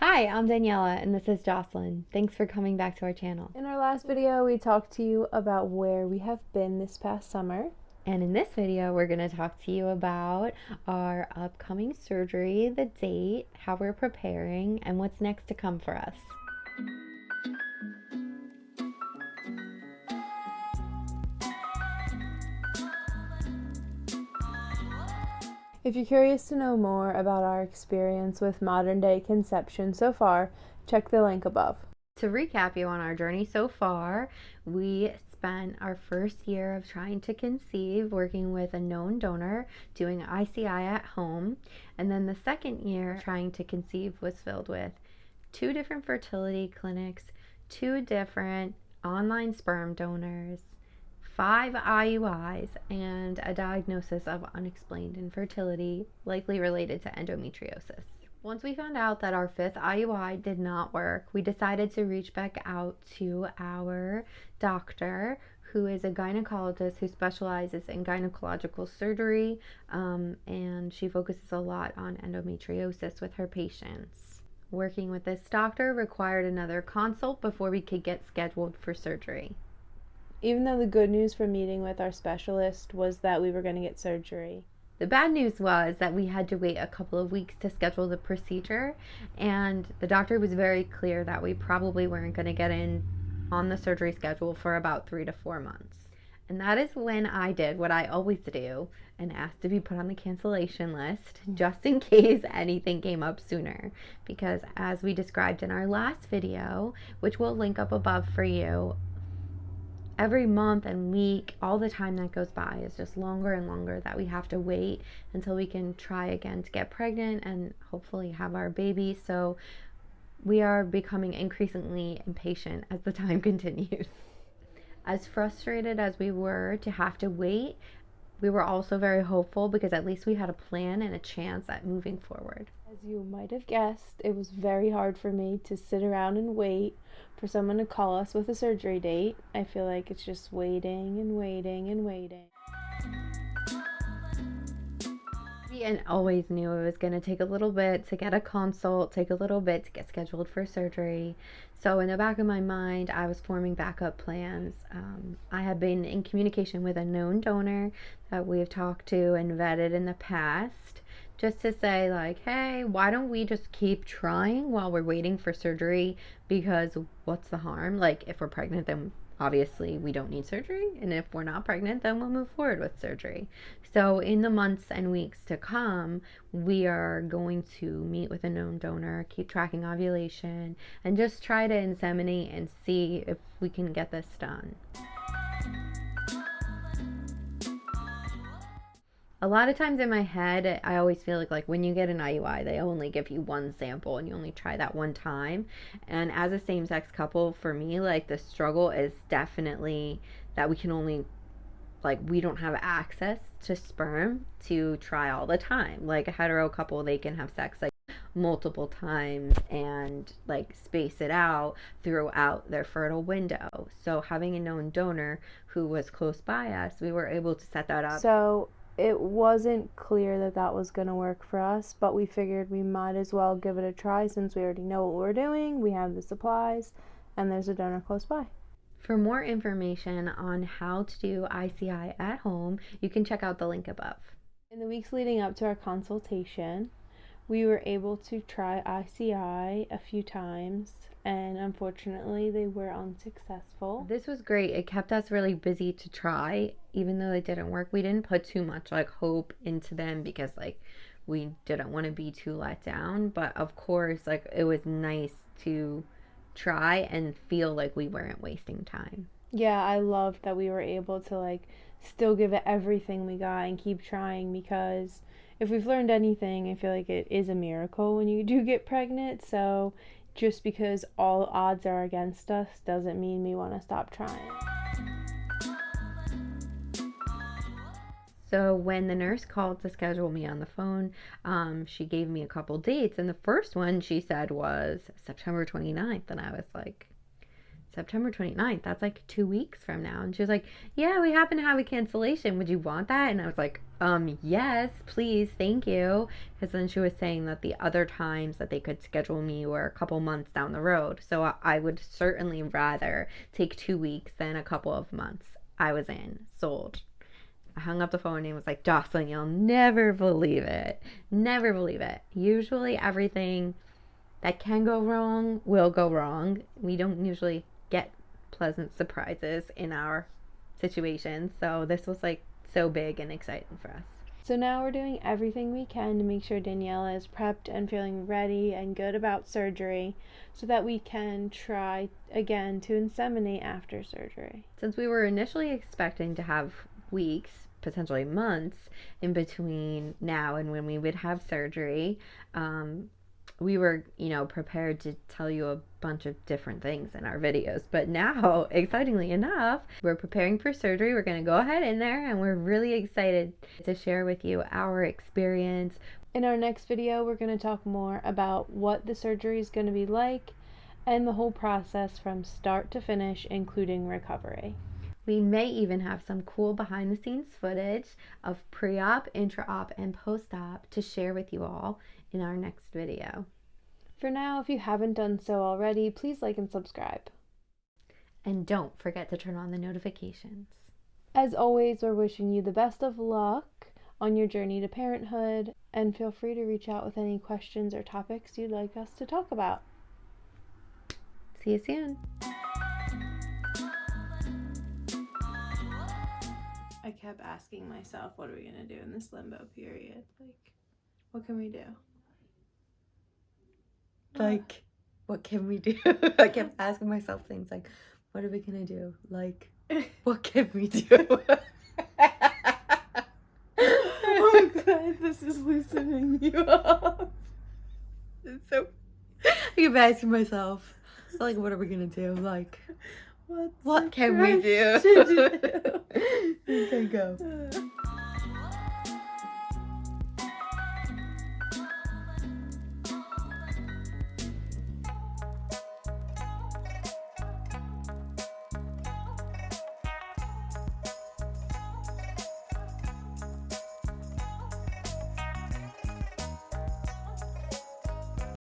Hi, I'm Daniela and this is Jocelyn. Thanks for coming back to our channel. In our last video, we talked to you about where we have been this past summer. And in this video, we're going to talk to you about our upcoming surgery, the date, how we're preparing, and what's next to come for us. If you're curious to know more about our experience with modern day conception so far, check the link above. To recap you on our journey so far, we spent our first year of trying to conceive working with a known donor, doing ICI at home, and then the second year trying to conceive was filled with 2 different fertility clinics, 2 different online sperm donors, 5 IUIs, and a diagnosis of unexplained infertility, likely related to endometriosis. Once we found out that our 5th IUI did not work, we decided to reach back out to our doctor, who is a gynecologist who specializes in gynecological surgery, and she focuses a lot on endometriosis with her patients. Working with this doctor required another consult before we could get scheduled for surgery. Even though the good news from meeting with our specialist was that we were going to get surgery, the bad news was that we had to wait a couple of weeks to schedule the procedure, and the doctor was very clear that we probably weren't going to get in on the surgery schedule for about 3 to 4 months. And that is when I did what I always do and asked to be put on the cancellation list just in case anything came up sooner. Because as we described in our last video, which we'll link up above for you, every month and week, all the time that goes by is just longer and longer that we have to wait until we can try again to get pregnant and hopefully have our baby. So we are becoming increasingly impatient as the time continues. As frustrated as we were to have to wait, we were also very hopeful because at least we had a plan and a chance at moving forward. as you might have guessed, it was very hard for me to sit around and wait for someone to call us with a surgery date. I feel like it's just waiting and waiting and waiting. And always knew it was going to take a little bit to get a consult, take a little bit to get scheduled for surgery. So in the back of my mind, I was forming backup plans. I had been in communication with a known donor that we've talked to and vetted in the past, just to say like, hey, why don't we just keep trying while we're waiting for surgery? Because what's the harm? Like, if we're pregnant, then obviously we don't need surgery, and if we're not pregnant, then we'll move forward with surgery. So in the months and weeks to come, we are going to meet with a known donor, keep tracking ovulation, and just try to inseminate and see if we can get this done. A lot of times in my head, I always feel like when you get an IUI, they only give you one sample and you only try that one time. And as a same-sex couple, for me, like, the struggle is definitely that we can only, like, we don't have access to sperm to try all the time. Like a hetero couple, they can have sex like multiple times and like space it out throughout their fertile window. So having a known donor who was close by us, we were able to set that up. So it wasn't clear that that was going to work for us, but we figured we might as well give it a try since we already know what we're doing, we have the supplies, and there's a donor close by. For more information on how to do ICI at home, you can check out the link above. In the weeks leading up to our consultation, we were able to try ICI a few times, and unfortunately they were unsuccessful. This was great. It kept us really busy to try. Even though it didn't work, we didn't put too much like hope into them because like we didn't want to be too let down. But of course, like, it was nice to try and feel like we weren't wasting time. Yeah, I loved that we were able to like still give it everything we got and keep trying, because if we've learned anything, I feel like it is a miracle when you do get pregnant. So just because all odds are against us doesn't mean we want to stop trying. So when the nurse called to schedule me on the phone, she gave me a couple dates, and the first one she said was September 29th, and I was like, September 29th, that's like 2 weeks from now. And she was like, yeah, we happen to have a cancellation. Would you want that? And I was like, Yes, please, thank you. Because then she was saying that the other times that they could schedule me were a couple months down the road. So I would certainly rather take 2 weeks than a couple of months. I was in, sold. I hung up the phone and was like, Jocelyn, you'll never believe it. Never believe it. Usually everything that can go wrong will go wrong. We don't usually get pleasant surprises in our situations. So this was like so big and exciting for us. So now we're doing everything we can to make sure Daniela is prepped and feeling ready and good about surgery so that we can try again to inseminate after surgery. Since we were initially expecting to have weeks, potentially months, in between now and when we would have surgery, we were, prepared to tell you a bunch of different things in our videos. But now, excitingly enough, we're preparing for surgery. We're going to go ahead in there, and we're really excited to share with you our experience. In our next video, we're going to talk more about what the surgery is going to be like and the whole process from start to finish, including recovery. We may even have some cool behind-the-scenes footage of pre-op, intra-op, and post-op to share with you all in our next video. For now, if you haven't done so already, please like and subscribe. And don't forget to turn on the notifications. As always, we're wishing you the best of luck on your journey to parenthood, and feel free to reach out with any questions or topics you'd like us to talk about. See you soon. I kept asking myself, what are we going to do in this limbo period? Like, what can we do? Like, what can we do? I kept asking myself things like, what are we going to do? Like, what can we do? Oh my god, this is loosening you up. It's so... I keep asking myself, like, what are we going to do? Like, what can we do? To do? Okay, go.